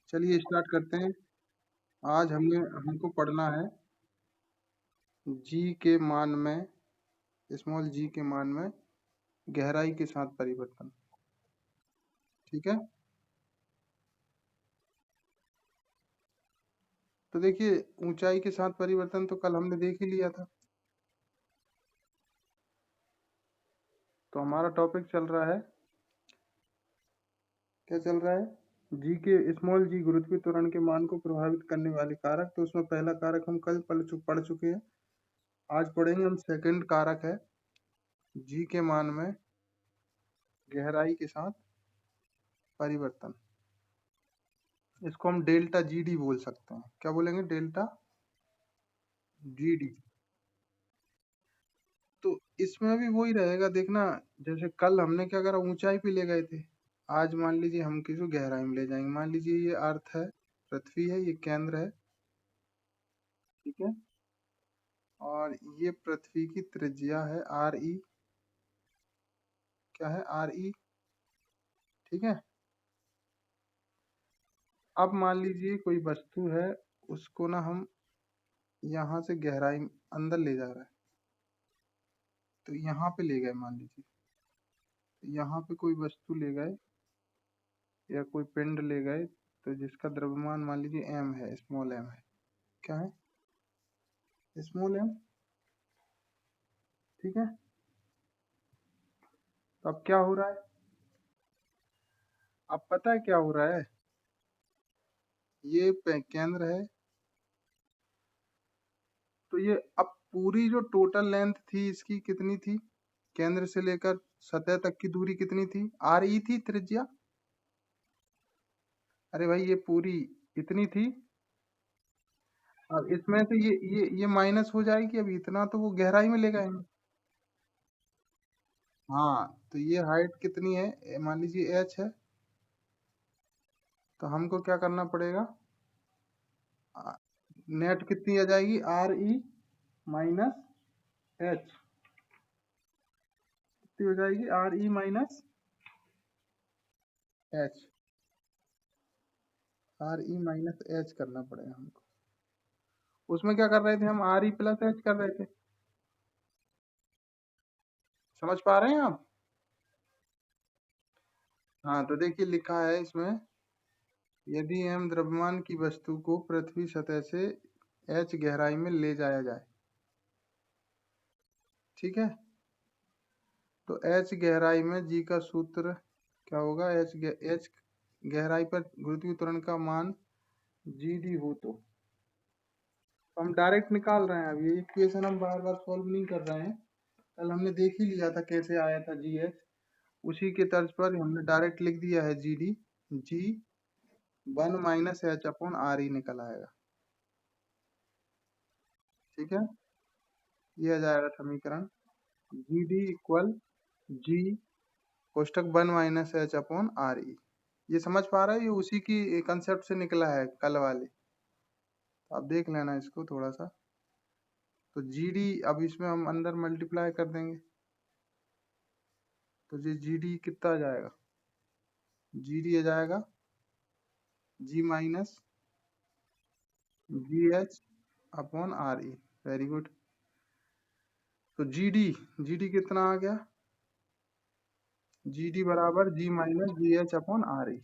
चलिए स्टार्ट करते हैं। आज हमको पढ़ना है जी के मान में, स्मॉल जी के मान में गहराई के साथ परिवर्तन। ठीक है, तो देखिए ऊंचाई के साथ परिवर्तन तो कल हमने देख ही लिया था। तो हमारा टॉपिक चल रहा है, क्या चल रहा है, जी के स्मॉल जी गुरुत्वीय त्वरण के मान को प्रभावित करने वाले कारक। तो उसमें पहला कारक हम कल पढ़ चुके हैं। आज पढ़ेंगे हम सेकंड कारक है जी के मान में गहराई के साथ परिवर्तन। इसको हम डेल्टा जी डी बोल सकते हैं। क्या बोलेंगे? Delta G D. तो इसमें भी वही रहेगा, देखना। जैसे कल हमने क्या करा, ऊंचाई पे ले गए थे। आज मान लीजिए हम किसी गहराई में ले जाएंगे। मान लीजिए ये अर्थ है, पृथ्वी है, ये केंद्र है। ठीक है, और ये पृथ्वी की त्रिज्या है आर ई। क्या है? R E. ठीक है, अब मान लीजिए कोई वस्तु है, उसको ना हम यहाँ से गहराई अंदर ले जा रहा है। तो यहाँ पे ले गए, मान लीजिए यहाँ पे कोई वस्तु ले गए या कोई पिंड ले गए, तो जिसका द्रव्यमान मान लीजिए एम है, स्मॉल एम है। क्या है? Small M. ठीक है, तो अब क्या हो रहा है? अब पता है क्या हो रहा है? ये केंद्र है, तो ये अब पूरी जो टोटल लेंथ थी इसकी कितनी थी? केंद्र से लेकर सतह तक की दूरी कितनी थी? आर ई थी त्रिज्या। अरे भाई, ये पूरी इतनी थी। अब इसमें से ये माइनस हो जाएगी। अब इतना तो वो गहराई में ले गए हैं। हाँ, तो ये हाइट कितनी है? मान लीजिए एच है। तो हमको क्या करना पड़ेगा? नेट कितनी आ जाएगी? R E minus H. कितनी हो जाएगी? R E minus H. R E minus H करना पड़ेगा हमको। उसमें क्या कर रहे थे हम? आर ई प्लस एच कर रहे थे। समझ पा रहे हैं आप? हाँ, तो देखिए लिखा है इसमें, यदि एम द्रव्यमान की वस्तु को पृथ्वी सतह से एच गहराई में ले जाया जाए। ठीक है, तो एच गहराई में जी का सूत्र क्या होगा? एच गहराई पर गुरुत्वीय त्वरण का मान जी डी हो तो हम डायरेक्ट निकाल रहे हैं। अब ये इक्वेशन हम बार बार सॉल्व नहीं कर रहे हैं। कल हमने देख ही लिया था कैसे आया था जी एच। उसी के तर्ज पर हमने डायरेक्ट लिख दिया है जी डी। जी 1 - एच/आर ई निकल आएगा। ठीक है, ये आ जाएगा समीकरण। जी डी इक्वल जी कोष्टक 1 - एच/आर ई। ये समझ पा रहे हैं? ये उसी की कंसेप्ट से निकला है कल वाले। तो आप देख लेना इसको थोड़ा सा। तो जी डी अब इसमें हम अंदर मल्टीप्लाई कर देंगे, तो जी डी कितना आ जाएगा? जी डी आ जाएगा G minus G H upon R E. Very good. तो जी डी कितना आ गया? जी डी बराबर G minus G H upon R E.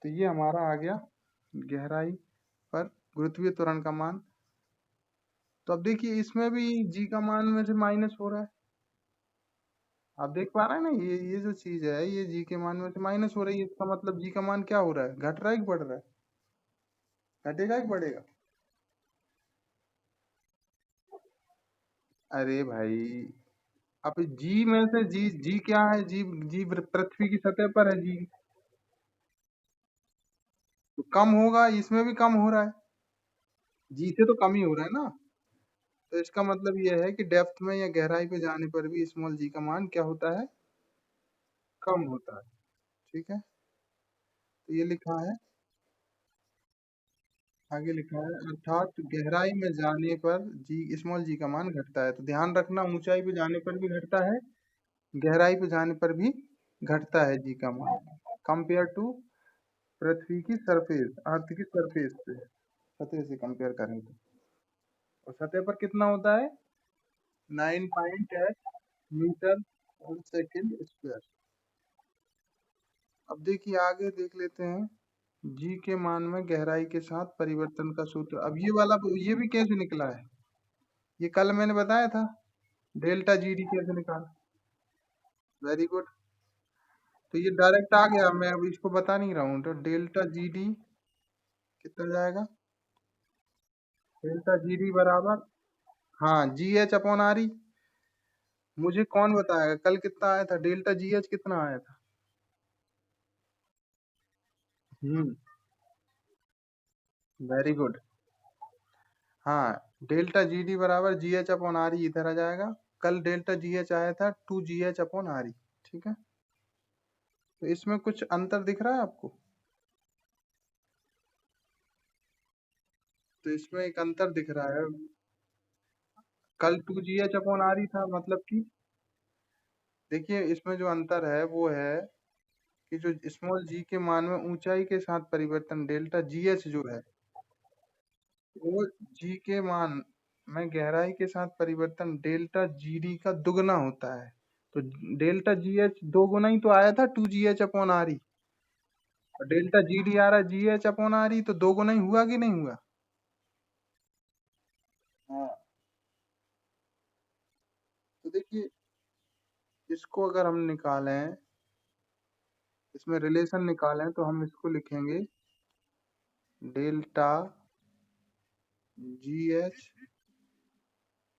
तो ये हमारा आ गया गहराई पर गुरुत्वीय त्वरण का मान। तो अब देखिए इसमें भी जी का मान में से माइनस हो रहा है। आप देख पा रहे हैं ना, ये जो चीज है, ये जी के मान में से माइनस हो रही है। इसका मतलब जी का मान क्या हो रहा है? घट रहा है कि बढ़ रहा है? घटेगा कि बढ़ेगा? अरे भाई, अब जी में से जी क्या है? जी पृथ्वी की सतह पर है जी। तो कम होगा, इसमें भी कम हो रहा है। जी से तो कम ही हो रहा है ना। तो इसका मतलब यह है कि डेप्थ में या गहराई पे जाने पर भी स्मॉल जी का मान क्या होता है? कम होता है। ठीक है, तो ये लिखा है, आगे लिखा है, अर्थात गहराई में जाने पर जी स्मॉल जी का मान घटता है। तो ध्यान रखना, ऊंचाई पे जाने पर भी घटता है, गहराई पे जाने पर भी घटता है जी का मान, कंपेयर टू पृथ्वी की सरफेस, अर्थ की सरफेस से, सतह से कंपेयर करें तो। और सतह पर कितना होता है? 9.8 मीटर पर सेकेंड स्क्वायर। अब देखिए आगे देख लेते हैं। जी के मान में गहराई के साथ परिवर्तन का सूत्र। अब ये वाला ये भी कैसे निकला है? ये कल मैंने बताया था, डेल्टा जी डी कैसे निकाला। Very good. तो ये डायरेक्ट आ गया, मैं अब इसको बता नहीं रहा हूँ। तो डेल्टा जी डी कितना जाएगा? डेल्टा जी डी बराबर, हाँ, जी एच अपॉन आर ई। मुझे कौन बताएगा कल कितना आया था? डेल्टा जी एच कितना आया था? हम्म। Very good. हाँ, डेल्टा जी डी बराबर G H upon R E इधर आ जाएगा। कल डेल्टा जी एच आया था 2 GH अपॉन आर ई। ठीक है, तो इसमें कुछ अंतर दिख रहा है आपको? तो इसमें एक अंतर दिख रहा है। कल 2 GH अपॉन आर ई था, मतलब कि देखिए इसमें जो अंतर है वो है कि जो स्मॉल जी के मान में ऊंचाई के साथ परिवर्तन डेल्टा जी एच जो है, वो जी के मान में गहराई के साथ परिवर्तन डेल्टा जी डी का दुगना होता है। तो डेल्टा जी एच दो गुना ही तो आया था 2 GH अपॉन आर ई। और डेल्टा जी डी आ रहा है जी एच अपॉन आर ई, तो दो गुना ही हुआ कि नहीं हुआ? हाँ। तो देखिए इसको अगर हम निकालें, इसमें रिलेशन निकालें, तो हम इसको लिखेंगे delta G H,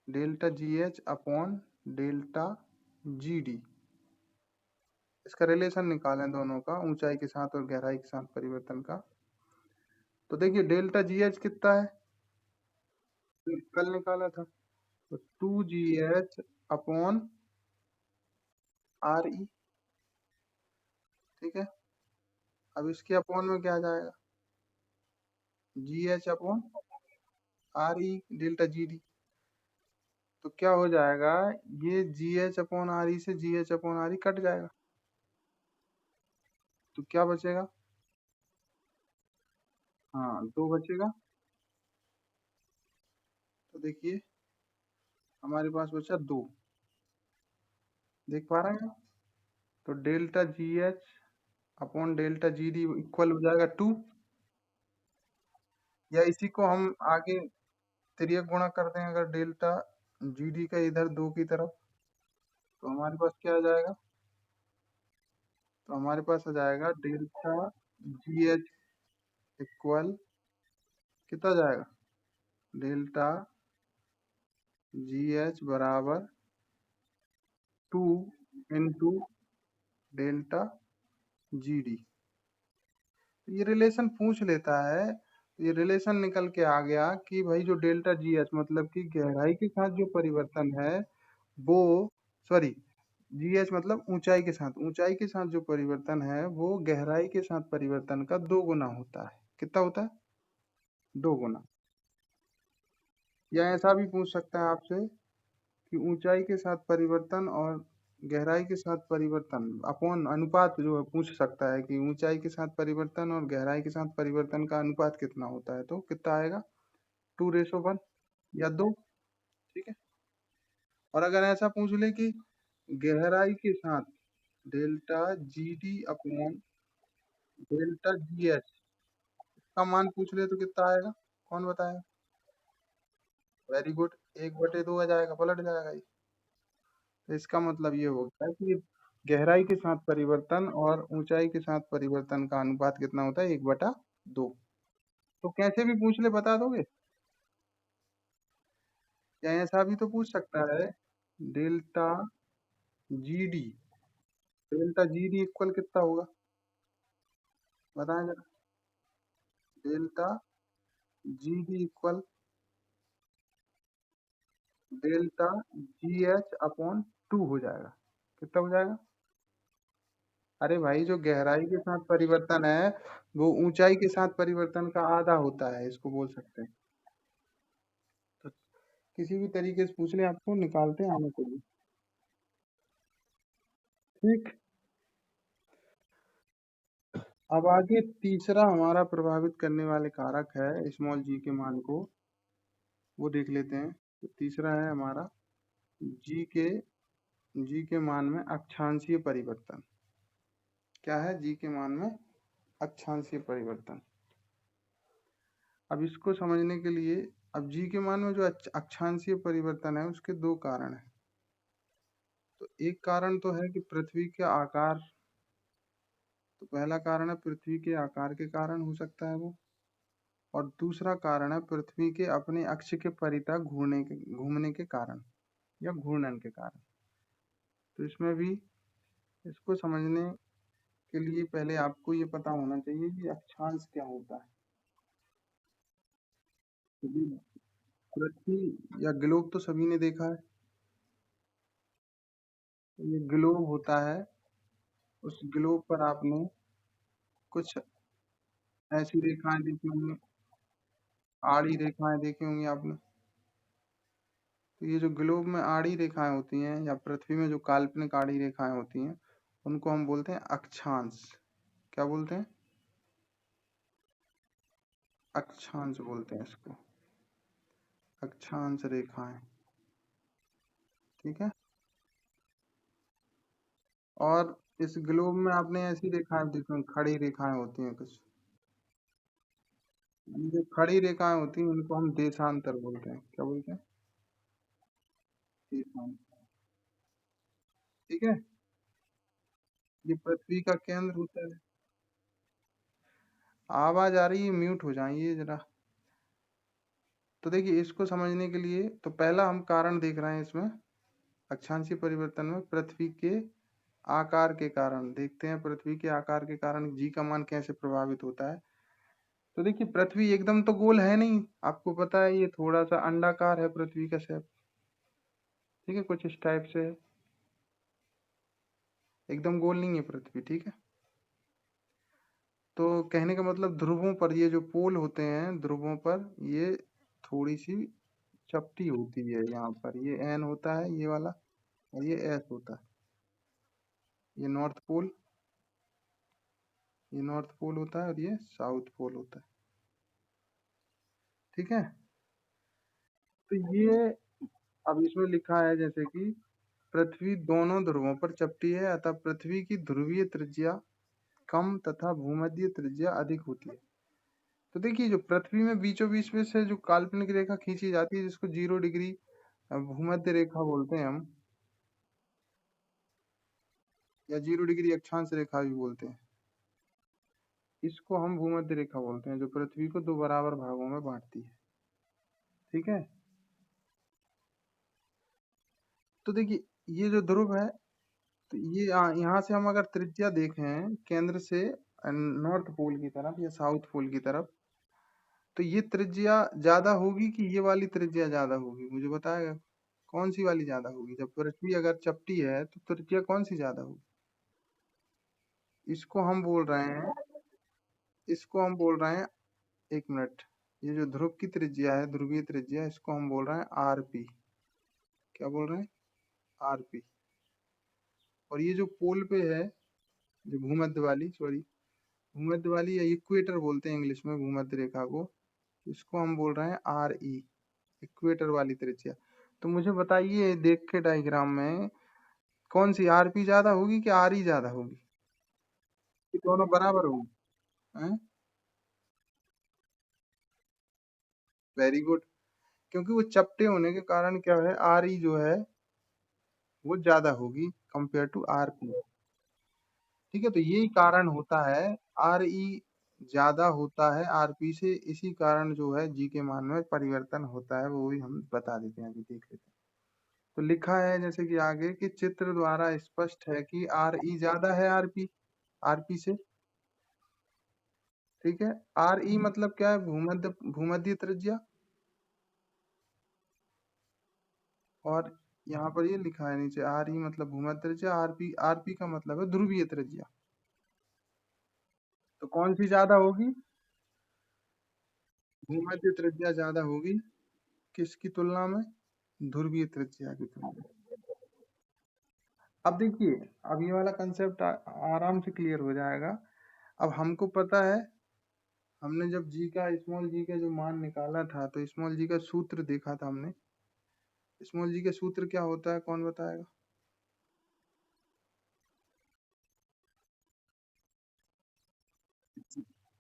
delta G H upon delta G D. इसका रिलेशन निकालें दोनों का, ऊंचाई के साथ और गहराई के साथ परिवर्तन का। तो देखिए डेल्टा जी एच कितना है? कल निकाला था। तो 2 GH अपॉन आर ई। ठीक है, अब इसके अपॉन में क्या आ जाएगा? G H upon R E delta G D. तो क्या हो जाएगा? ये G H upon R E से G H upon R E cut जाएगा, तो क्या बचेगा? हाँ, दो बचेगा। तो देखिए हमारे पास बचा दो। देख पा रहे हैं? तो delta G H upon delta G D equal हो जाएगा 2। या इसी को हम आगे तिर्यक गुणा कर दें अगर डेल्टा जी डी का इधर दो की तरफ, तो हमारे पास क्या आ जाएगा? तो हमारे पास आ जाएगा डेल्टा जी एच इक्वल कितना जाएगा? डेल्टा जी एच बराबर 2 इंटू डेल्टा जी डी। ये रिलेशन पूछ लेता है, ये रिलेशन निकल के आ गया कि भाई जो डेल्टा जी एच मतलब कि गहराई के साथ जो परिवर्तन है वो, सॉरी, जी एच मतलब ऊंचाई के साथ, ऊंचाई के साथ जो परिवर्तन है वो गहराई के साथ परिवर्तन का दो गुना होता है। कितना होता है? दो गुना। या ऐसा भी पूछ सकता है आपसे कि ऊंचाई के साथ परिवर्तन और गहराई के साथ परिवर्तन अपॉन अनुपात जो है, पूछ सकता है कि ऊंचाई के साथ परिवर्तन और गहराई के साथ परिवर्तन का अनुपात कितना होता है, तो कितना आएगा? 2:1 या दो। ठीक है, और अगर ऐसा पूछ ले कि गहराई के साथ delta G D upon delta G H का मान पूछ ले तो कितना आएगा? कौन बताएगा? वेरी गुड, 1/2 आ जाएगा, पलट जाएगा ये। तो इसका मतलब ये होगा कि गहराई के साथ परिवर्तन और ऊंचाई के साथ परिवर्तन का अनुपात कितना होता है? 1/2। तो कैसे भी पूछ ले बता दोगे? या ऐसा भी तो पूछ सकता है, delta G D, delta G D equal कितना होगा? बताएं जरा। Delta G D equal delta G H upon 2 हो जाएगा। कितना हो जाएगा? अरे भाई जो गहराई के साथ परिवर्तन है वो ऊंचाई के साथ परिवर्तन का आधा होता है, इसको बोल सकते हैं। तो किसी भी तरीके से पूछ ले, आपको निकालते हैं आने को भी। ठीक। अब आगे तीसरा हमारा प्रभावित करने वाले कारक है स्मॉल जी के मान को, वो देख लेते हैं। तो तीसरा है हमारा जी के जी के मान में अक्षांशीय परिवर्तन। क्या है? जी के मान में अक्षांशीय परिवर्तन। अब इसको समझने के लिए, अब जी के मान में जो अक्षांशीय परिवर्तन है उसके दो कारण हैं। तो एक कारण तो है कि पृथ्वी के आकार, तो पहला कारण है पृथ्वी के आकार के कारण हो सकता है वो, और दूसरा कारण है पृथ्वी के अपने अक्ष के परितः घूमने के कारण या घूर्णन के कारण। तो इसमें भी इसको समझने के लिए पहले आपको ये पता होना चाहिए कि अक्षांश क्या होता है। क्योंकि पृथ्वी या ग्लोब तो सभी ने देखा है। ये ग्लोब होता है, उस ग्लोब पर आपने कुछ ऐसी रेखाएं देखी होंगी, आड़ी रेखाएं देखी होंगी आपने। तो ये जो ग्लोब में आड़ी रेखाएं होती हैं या पृथ्वी में जो काल्पनिक आड़ी रेखाएं होती हैं उनको हम बोलते हैं अक्षांश। क्या बोलते हैं? अक्षांश बोलते हैं इसको, अक्षांश रेखाएं। ठीक है। और इस ग्लोब में आपने ऐसी रेखाएं देखी होंगी, खड़ी रेखाएं होती हैं कुछ। ये जो खड़ी रेखाएं होती हैं इनको हम देशांतर बोलते हैं। क्या बोलते हैं? देशांतर। ठीक है। ये पृथ्वी का केंद्र होता है। आवाज आ रही है, म्यूट हो जाइए जरा। तो देखिए, इसको समझने के लिए तो पहला हम कारण देख रहे हैं इसमें अक्षांशीय परिवर्तन में पृथ्वी के आकार के कारण। देखते हैं पृथ्वी के आकार के कारण जी का मान कैसे प्रभावित होता है। तो देखिए, पृथ्वी एकदम तो गोल है नहीं, आपको पता है ये थोड़ा सा अंडाकार है पृथ्वी का शेप। ठीक है, कुछ इस टाइप से है, एकदम गोल नहीं है पृथ्वी। ठीक है। तो कहने का मतलब ध्रुवों पर ये जो पोल होते हैं ध्रुवों पर ये थोड़ी सी चपटी होती है। यहाँ पर ये एन होता है ये वाला, और ये एस होता है। ये नॉर्थ पोल, ये नॉर्थ पोल होता है और ये साउथ पोल होता है। ठीक है। तो ये अब इसमें लिखा है जैसे कि पृथ्वी दोनों ध्रुवों पर चपटी है, अतः पृथ्वी की ध्रुवीय त्रिज्या कम तथा भूमध्य त्रिज्या अधिक होती है। तो देखिए, जो पृथ्वी में बीचों बीच में से जो काल्पनिक रेखा खींची जाती है जिसको 0 डिग्री भूमध्य रेखा बोलते हैं हम, या 0 डिग्री अक्षांश रेखा भी बोलते हैं, इसको हम भूमध्य रेखा बोलते हैं, जो पृथ्वी को दो बराबर भागों में बांटती है। ठीक है। तो देखिए, ये जो ध्रुव है, तो ये यहाँ से हम अगर त्रिज्या देखें केंद्र से नॉर्थ पोल की तरफ या साउथ पोल की तरफ, तो ये त्रिज्या ज्यादा होगी कि ये वाली त्रिज्या ज्यादा होगी? मुझे बताएगा कौन सी वाली ज्यादा होगी? जब पृथ्वी अगर चपटी है तो त्रिज्या कौन सी ज्यादा होगी? इसको हम बोल रहे हैं, इसको हम बोल रहे हैं, एक मिनट, ये जो ध्रुव की त्रिज्या है, ध्रुवीय त्रिज्या, इसको हम बोल रहे हैं आरपी। क्या बोल रहे हैं? आरपी। और ये जो पोल पे है, जो भूमध्य वाली, सॉरी, भूमध्य वाली या इक्वेटर बोलते हैं इंग्लिश में भूमध्य रेखा को, इसको हम बोल रहे हैं आर ई, इक्वेटर वाली त्रिज्या। तो मुझे बताइए देख के डायग्राम में कौन सी आरपी ज्यादा होगी कि आर ई ज्यादा होगी, कि दोनों बराबर होंगी? हैं? Very good. क्योंकि वो चपटे होने के कारण क्या है, आर ई जो है वो ज्यादा होगी कंपेयर टू आर पी। ठीक है। तो यही कारण होता है, आर ई ज्यादा होता है आरपी से, इसी कारण जो है जी के मान में परिवर्तन होता है, वो भी हम बता देते हैं, अभी देख लेते हैं। तो लिखा है जैसे कि आगे कि चित्र द्वारा स्पष्ट है कि आर ई ज्यादा है आरपी से। ठीक है। आर ई मतलब क्या है? भूमध्य त्रिज्या। और यहाँ पर ये लिखा है नीचे, आर ई मतलब भूमध्य त्रिज्या, आरपी का मतलब है ध्रुवीय त्रिज्या। तो कौन सी ज्यादा होगी? भूमध्य त्रिज्या ज्यादा होगी, किसकी तुलना में? ध्रुवीय त्रिज्या की तुलना में। अब देखिए, अब ये वाला कंसेप्ट आराम से क्लियर हो जाएगा। अब हमको पता है, हमने जब जी का स्मॉल जी का जो मान निकाला था तो स्मॉल जी का सूत्र देखा था हमने। स्मॉल जी का सूत्र क्या होता है, कौन बताएगा?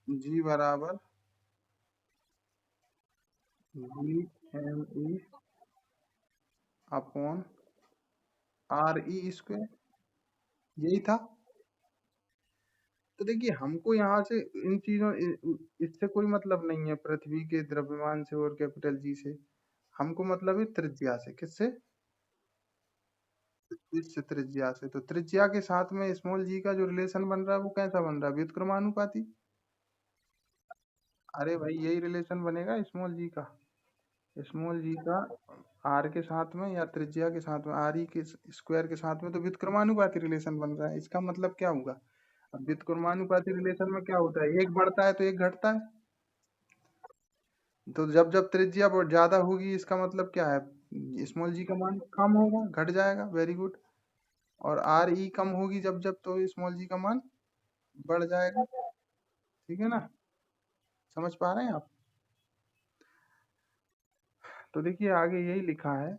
जी बराबर G M E upon R E square, यही था। तो देखिए हमको यहाँ से इन चीजों इससे कोई मतलब नहीं है, पृथ्वी के द्रव्यमान से और कैपिटल जी से। हमको मतलब है त्रिज्या से। किससे? इससे त्रिज्या से। तो त्रिज्या के साथ में स्मॉल जी का जो रिलेशन बन रहा है वो कैसा बन रहा है? व्युत्क्रमानुपाती। अरे भाई यही रिलेशन बनेगा स्मॉल जी का। स्मॉल जी का आर के साथ में या त्रिज्या के साथ में, आर ई के स्क्वायर के साथ में तो व्युत्क्रमानुपाती रिलेशन बन रहा है। इसका मतलब क्या होगा? अब व्युत्क्रमानुपाती रिलेशन में क्या होता है, एक बढ़ता है तो एक घटता है। तो जब जब त्रिज्या बहुत ज्यादा होगी इसका मतलब क्या है, स्मॉल जी का मान कम होगा, घट जाएगा। Very good. और आर ई कम होगी जब जब, तो स्मॉल जी का मान बढ़ जाएगा। ठीक है ना? समझ पा रहे हैं आप? तो देखिए आगे यही लिखा है,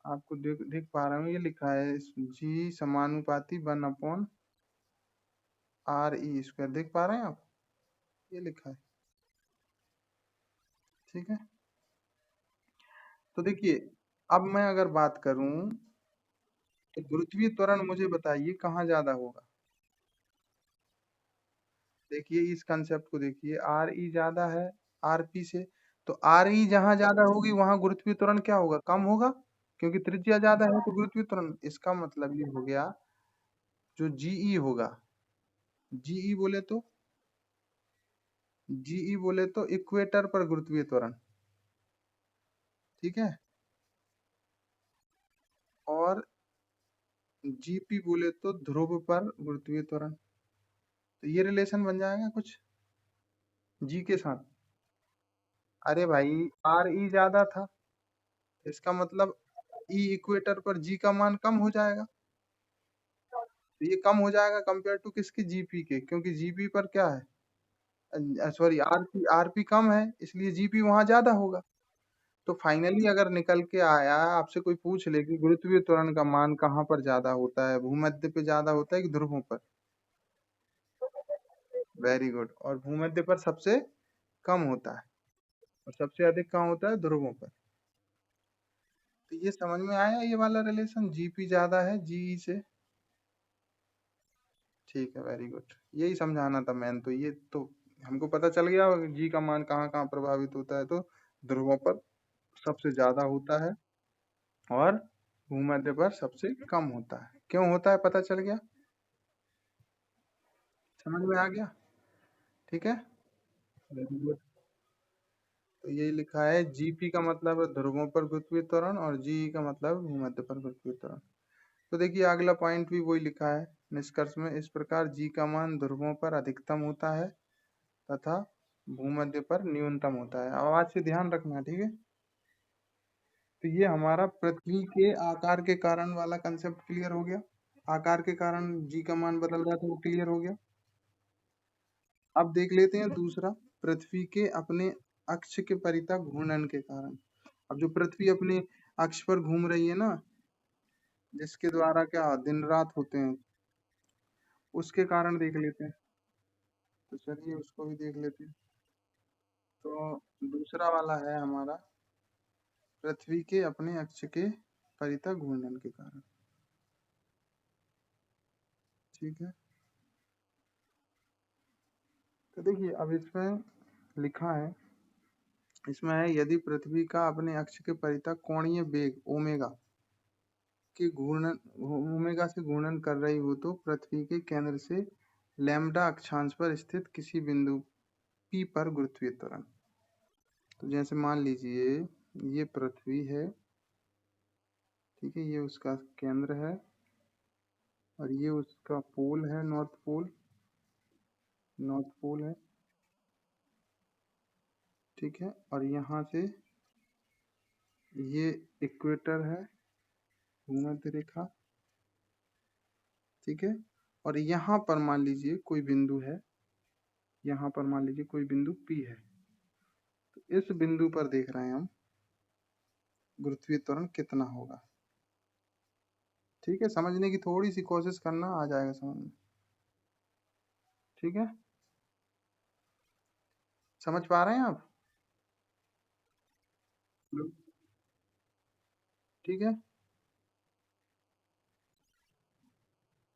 आपको देख देख पा रहा हूँ, ये लिखा है जी समानुपाती 1 अपॉन आर ई स्क्वायर। देख पा रहे हैं आप? ये लिखा है। ठीक है। तो देखिए अब मैं अगर बात करूं तो गुरुत्वीय त्वरण मुझे बताइए कहाँ ज्यादा होगा। देखिए इस कंसेप्ट को देखिए, आर ई ज्यादा है आर पी से। तो आर ई जहां ज्यादा होगी वहां गुरुत्वीय त्वरण क्या होगा, कम होगा। क्योंकि त्रिज्या ज्यादा है तो गुरुत्वीय त्वरण, इसका मतलब ये हो गया जो जीई होगा। जीई बोले तो, जीई बोले तो इक्वेटर पर गुरुत्वीय त्वरण। ठीक है। और जीपी बोले तो ध्रुव पर गुरुत्वीय त्वरण। तो ये रिलेशन बन जाएगा कुछ जी के साथ। अरे भाई आर ई ज्यादा था, इसका मतलब ई इक्वेटर पर जी का मान कम हो जाएगा। तो ये कम हो जाएगा कंपेयर टू किसके, जीपी के, क्योंकि जीपी पर क्या है, सॉरी आरपी, आरपी कम है इसलिए जीपी वहां ज्यादा होगा। तो फाइनली अगर निकल के आया, आपसे कोई पूछ ले कि गुरुत्वीय त्वरण का मान कहाँ पर ज्यादा होता है, भूमध्य पे ज्यादा होता है कि ध्रुवों पर? Very good. और भूमध्य पर सबसे कम होता है और सबसे अधिक कहाँ होता है, ध्रुवों पर। तो ये समझ में आया ये वाला रिलेशन, जीपी ज्यादा है जीई से। ठीक है, वेरी गुड। यही समझाना था मैन। तो ये तो हमको पता चल गया जी का मान कहाँ कहाँ प्रभावित होता है। तो ध्रुवों पर सबसे ज्यादा होता है और भूमध्य पर सबसे कम होता है। क्यों होता है पता चल गया, समझ में आ गया? ठीक है, वेरी गुड। तो यही लिखा है, जीपी का मतलब है ध्रुवों पर गुरुत्वीय त्वरण और जी का मतलब भूमध्य पर गुरुत्वीय त्वरण। तो देखिए अगला पॉइंट भी वही लिखा है निष्कर्ष में, इस प्रकार जी का मान ध्रुवों पर अधिकतम होता है तथा भूमध्य पर न्यूनतम होता है। आवाज से ध्यान रखना, ठीक है? तो ये हमारा पृथ्वी के आकार के कारण वाला कंसेप्ट क्लियर हो गया। आकार के कारण जी का मान बदल रहा था वो क्लियर हो गया। अब देख लेते हैं दूसरा, पृथ्वी के अपने अक्ष के परितः घूर्णन के कारण। अब जो पृथ्वी अपने अक्ष पर घूम रही है ना, जिसके द्वारा क्या दिन रात होते हैं, उसके कारण देख लेते हैं। तो चलिए उसको भी देख लेते हैं। तो दूसरा वाला है हमारा, पृथ्वी के अपने अक्ष के परितः घूर्णन के कारण। ठीक है। तो देखिए अब इसमें लिखा है, इसमें है यदि पृथ्वी का अपने अक्ष के परितः कोणीय वेग ओमेगा के घूर्णन, ओमेगा से घूर्णन कर रही हो तो पृथ्वी के केंद्र से लैम्ब्डा अक्षांश पर स्थित किसी बिंदु पी पर गुरुत्वीय त्वरण। तो जैसे मान लीजिए ये पृथ्वी है, ठीक है, ये उसका केंद्र है और ये उसका पोल है, नॉर्थ पोल, नॉर्थ पोल है। ठीक है। और यहाँ से ये इक्वेटर है, भूमध्य रेखा। ठीक है। और यहाँ पर मान लीजिए कोई बिंदु है, यहाँ पर मान लीजिए कोई बिंदु P है, तो इस बिंदु पर देख रहे हैं हम गुरुत्वीय त्वरण कितना होगा। ठीक है, समझने की थोड़ी सी कोशिश करना, आ जाएगा समझ में। ठीक है, समझ पा रहे हैं आप? ठीक है,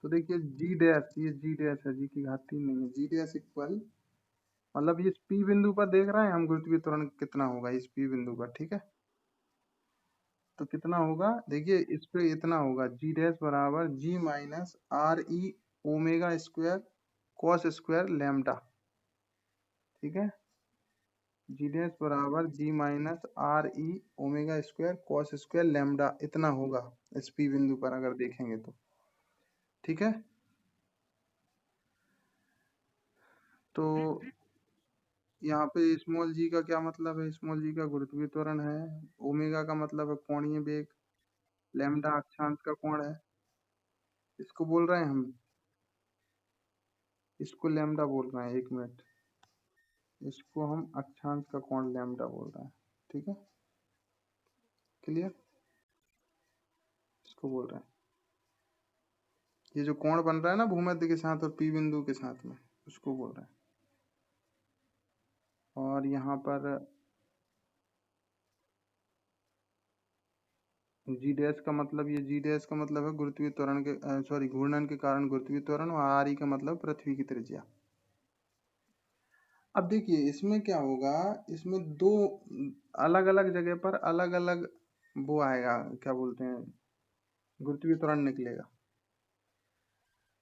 तो देखिए जी डैश, ये जी डैश है, जी की घात 3 नहीं है, जी डैश इक्वल, मतलब ये पी बिंदु पर देख रहे हैं हम गुरुत्वीय त्वरण कितना होगा इस पी बिंदु पर। ठीक है, तो कितना होगा, देखिए इस पे इतना होगा, जी डैश बराबर G minus R E omega square cos square lambda. ठीक है, जी डैश बराबर G minus R E omega square cos square lambda, इतना होगा इस पी बिंदु पर अगर देखेंगे तो। ठीक है, तो यहाँ पे स्मॉल जी का क्या मतलब है, स्मॉल जी का गुरुत्वीय त्वरण है, ओमेगा का मतलब है कोणीय वेग, लैम्डा अक्षांश का कोण है, इसको बोल रहे हैं हम, इसको लैम्डा बोल रहे हैं, एक मिनट, इसको हम अक्षांश का कोण लैम्डा बोल रहे हैं। ठीक है, क्लियर, इसको बोल रहे हैं, ये जो कोण बन रहा है ना भूमध्य के साथ और पी बिंदु के साथ में, उसको बोल रहे हैं। और यहाँ पर जी डैश का मतलब, ये जी डैश का मतलब है गुरुत्वीय त्वरण के, सॉरी, घूर्णन के कारण गुरुत्वीय त्वरण, और आर ई का मतलब पृथ्वी की त्रिज्या। अब देखिए इसमें क्या होगा, इसमें दो अलग अलग जगह पर अलग अलग वो आएगा, क्या बोलते हैं, गुरुत्वीय त्वरण निकलेगा।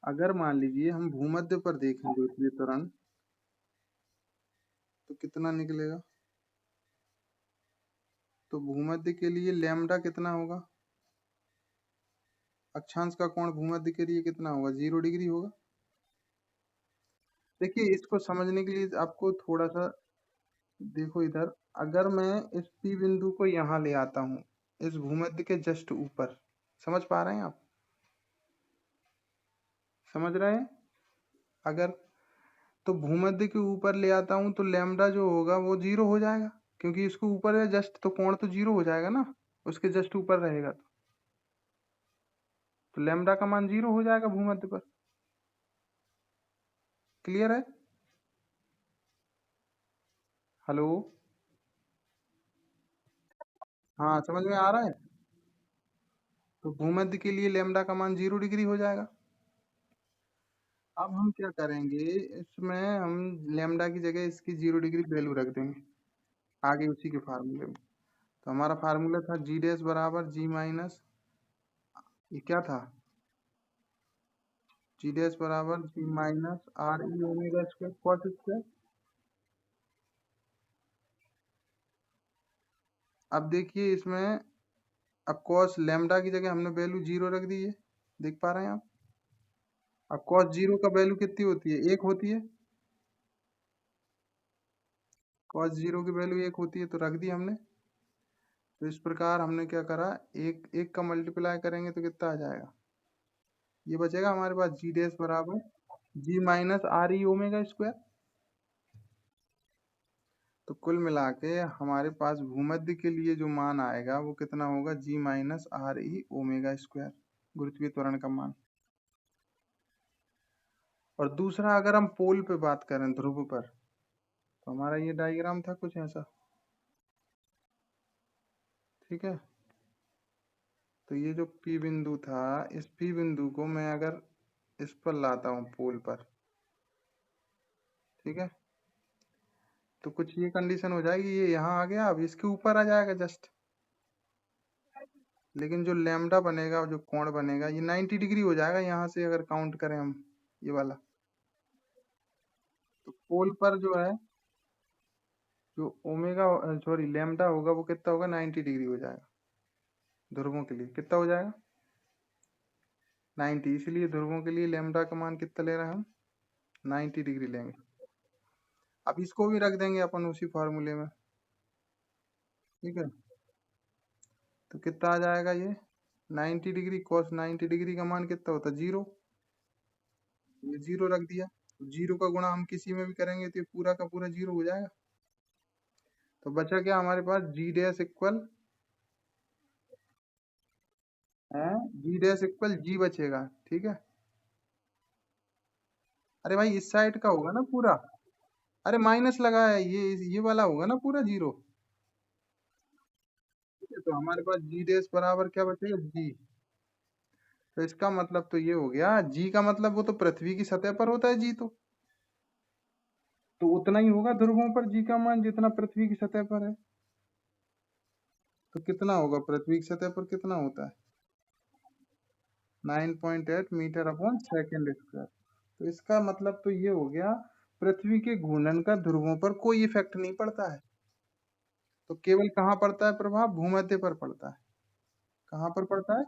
अगर मान लीजिए हम भूमध्य पर देखें गुरुत्वीय त्वरण, तो कितना निकलेगा, तो भूमध्य के लिए लैम्डा कितना होगा, अक्षांश का कोण भूमध्य के लिए कितना होगा, 0 डिग्री होगा। देखिए इसको समझने के लिए आपको थोड़ा सा देखो इधर, अगर मैं इस पी बिंदु को यहाँ ले आता हूँ, इस भूमध्य के जस्ट ऊपर, समझ पा रहे हैं आप, समझ रहे हैं, अगर तो भूमध्य के ऊपर ले आता हूँ तो लैम्डा जो होगा वो 0 हो जाएगा, क्योंकि इसको ऊपर है जस्ट, तो कोण तो 0 हो जाएगा ना, उसके जस्ट ऊपर रहेगा, तो लैम्डा का मान 0 हो जाएगा भूमध्य पर। क्लियर है? हेलो, हाँ समझ में आ रहा है, तो भूमध्य के लिए लैम्डा का मान 0 डिग्री हो जाएगा। अब हम क्या करेंगे, इसमें हम लैम्डा की जगह इसकी 0 डिग्री वैल्यू रख देंगे आगे उसी के फार्मूले में। तो हमारा फार्मूला था जी डैश बराबर जी माइनस, ये क्या था, जी डैश बराबर G minus R E omega square cos square. अब देखिए इसमें, अब कॉस लैम्डा की जगह हमने वैल्यू 0 रख दी है, देख पा रहे हैं आप। अब कॉस 0 का वैल्यू कितनी होती है, 1 होती है, कॉस 0 की वैल्यू 1 होती है, तो रख दी हमने। तो इस प्रकार हमने क्या करा, एक एक का मल्टीप्लाई करेंगे तो कितना आ जाएगा, ये बचेगा हमारे पास जी डैश बराबर G minus R E omega square. तो कुल मिला के हमारे पास भूमध्य के लिए जो मान आएगा वो कितना होगा, G minus R E omega square, गुरुत्वीय त्वरण का मान। और दूसरा, अगर हम पोल पे बात करें, ध्रुव पर, तो हमारा ये डायग्राम था कुछ ऐसा। ठीक है, तो ये जो पी बिंदु था, इस पी बिंदु को मैं अगर इस पर लाता हूँ पोल पर, ठीक है, तो कुछ ये कंडीशन हो जाएगी, ये यहाँ आ गया, अब इसके ऊपर आ जाएगा जस्ट, लेकिन जो लैम्डा बनेगा, जो कोण बनेगा, ये 90 डिग्री हो जाएगा यहाँ से अगर काउंट करें हम ये वाला। तो पोल पर जो है, जो ओमेगा, सॉरी लैम्डा होगा, वो कितना होगा, 90 डिग्री हो जाएगा। ध्रुवों के लिए कितना हो जाएगा, 90, इसलिए ध्रुवों के लिए लैम्डा का मान कितना ले रहे हैं हम, 90 डिग्री लेंगे। अब इसको भी रख देंगे अपन उसी फॉर्मूले में। ठीक है, तो कितना आ जाएगा ये, 90 डिग्री कॉस 90 डिग्री का मान कितना होता है, 0, ये 0 रख दिया। जीरो का गुणा हम किसी में भी करेंगे तो ये पूरा का पूरा जीरो हो जाएगा। तो बचा क्या हमारे पास, जी डैश इक्वल है, जी डैश इक्वल जी बचेगा, ठीक है। अरे भाई इस साइड का होगा ना पूरा। अरे माइनस लगा है, ये वाला होगा ना पूरा जीरो। ठीक है, तो हमारे पास जी डैश बराबर क्या बचेगा, जी। तो इसका मतलब तो ये हो गया, जी का मतलब वो तो पृथ्वी की सतह पर होता है जी, तो उतना ही होगा ध्रुवों पर जी का मान जितना पृथ्वी की सतह पर है। तो कितना होगा पृथ्वी की सतह पर, कितना होता है, 9.8 मीटर अपॉन सेकेंड स्क्वायर। तो इसका मतलब तो ये हो गया, पृथ्वी के घूर्णन का ध्रुवों पर कोई इफेक्ट नहीं पड़ता है। तो केवल कहाँ पड़ता है प्रभाव, भूमध्य पर पड़ता है। कहाँ पर पड़ता है,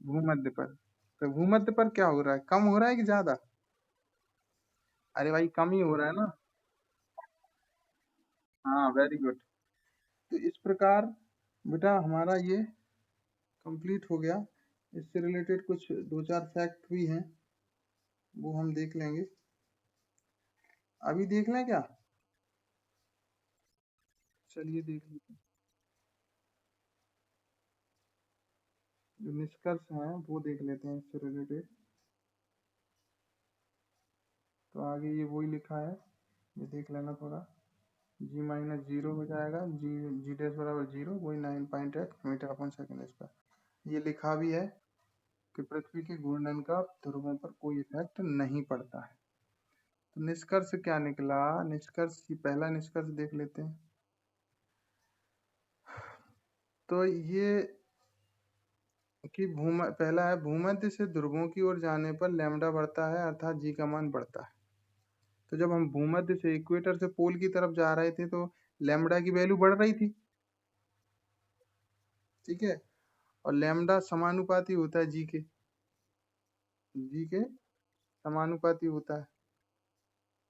भूमध्य पर। तो भूमध्य पर क्या हो रहा है, कम हो रहा है कि ज्यादा। अरे भाई कम ही हो रहा है ना। हाँ वेरी गुड। तो इस प्रकार बेटा हमारा ये कंप्लीट हो गया। इससे रिलेटेड कुछ दो चार फैक्ट भी हैं, वो हम देख लेंगे। अभी देख लें क्या, चलिए देख लेते हैं। जो निष्कर्ष हैं वो देख लेते हैं इससे रिलेटेड। तो आगे ये वही लिखा है, ये देख लेना थोड़ा। जी माइनस जीरो हो जाएगा, जी जी डैश बराबर जीरो, वही 9.8 मीटर अपन सेकेंड स्क्वायर। ये लिखा भी है कि पृथ्वी के घूर्णन का ध्रुवों पर कोई इफेक्ट नहीं पड़ता है। तो निष्कर्ष क्या निकला, निष्कर्ष पहला निष्कर्ष देख लेते हैं। तो ये कि पहला है, भूमध्य से ध्रुवों की ओर जाने पर लैम्डा बढ़ता है अर्थात जी का मान बढ़ता है। तो जब हम भूमध्य से इक्वेटर से पोल की तरफ जा रहे थे तो लैम्डा की वैल्यू बढ़ रही थी, ठीक है। और लैम्डा समानुपाती होता है जी के, जी के समानुपाती होता है,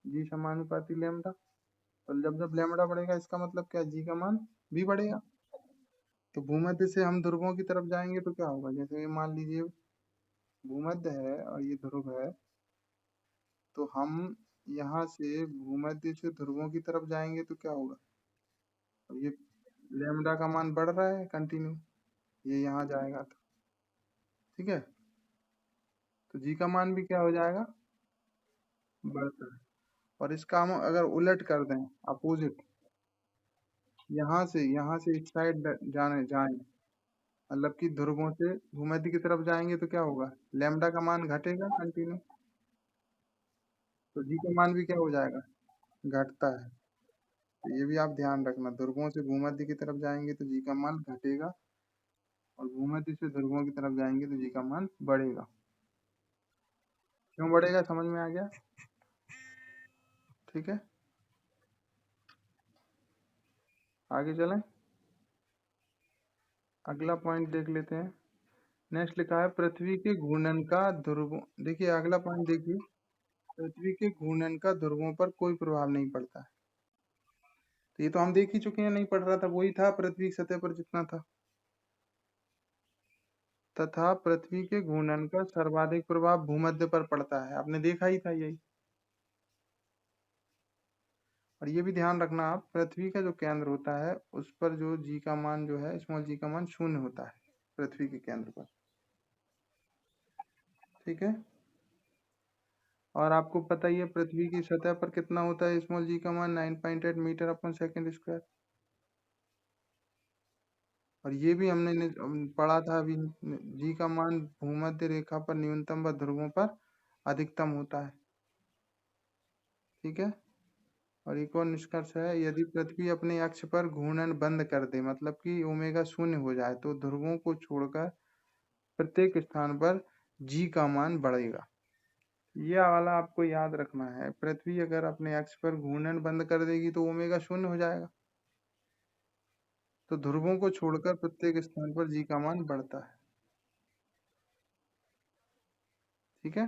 जी समानुपाती लैम्डा। और जब जब लैम्डा बढ़ेगा इसका मतलब क्या, जी का मान भी बढ़ेगा। तो भूमध्य से हम ध्रुवों की तरफ जाएंगे तो क्या होगा, जैसे ये मान लीजिए भूमध्य है और ये ध्रुव है, तो हम यहाँ से भूमध्य से ध्रुवों की तरफ जाएंगे तो क्या होगा। अब ये लैम्डा का मान बढ़ रहा है कंटिन्यू, ये यहाँ जाएगा तो, ठीक है। तो जी का मान भी क्या हो जाएगा, बढ़ता है। और इसका हम अगर उलट कर दें, अपोजिट, यहाँ से इस साइड जाने जाएं, मतलब कि ध्रुवों से भूमध्य की तरफ जाएंगे तो क्या होगा, लैम्डा का मान घटेगा कंटिन्यू, तो जी का मान भी क्या हो जाएगा, घटता है। तो ये भी आप ध्यान रखना, ध्रुवों से भूमध्य की तरफ जाएंगे तो जी का मान घटेगा, और भूमध्य से ध्रुवों की तरफ जाएंगे तो जी का मान बढ़ेगा। क्यों बढ़ेगा, समझ में आ गया, ठीक है। आगे चलें, अगला पॉइंट देख लेते हैं। नेक्स्ट लिखा है, पृथ्वी के घूर्णन का ध्रुवों, देखिए अगला पॉइंट देखिए, पृथ्वी के घूर्णन का ध्रुवों पर कोई प्रभाव नहीं पड़ता है। तो ये तो हम देख ही चुके हैं, नहीं पड़ रहा था, वही था पृथ्वी की सतह पर जितना था। तथा पृथ्वी के घूर्णन का सर्वाधिक प्रभाव भूमध्य पर पड़ता है, आपने देखा ही था यही। और ये भी ध्यान रखना आप, पृथ्वी का जो केंद्र होता है उस पर जो जी का मान जो है, स्मॉल जी का मान शून्य होता है पृथ्वी के केंद्र पर, ठीक है। और आपको पता ही है पृथ्वी की सतह पर कितना होता है स्मॉल जी का मान, 9.8 मीटर अपन सेकेंड स्क्वायर। और ये भी हमने पढ़ा था अभी, जी का मान भूमध्य रेखा पर न्यूनतम व ध्रुवों पर अधिकतम होता है, ठीक है। और एक और निष्कर्ष है, यदि पृथ्वी अपने अक्ष पर घूर्णन बंद कर दे, मतलब कि ओमेगा शून्य हो जाए, तो ध्रुवों को छोड़कर प्रत्येक स्थान पर जी का मान बढ़ेगा। ये वाला आपको याद रखना है, पृथ्वी अगर अपने अक्ष पर घूर्णन बंद कर देगी तो ओमेगा शून्य हो जाएगा, तो ध्रुवों को छोड़कर प्रत्येक स्थान पर जी का मान बढ़ता है, ठीक है।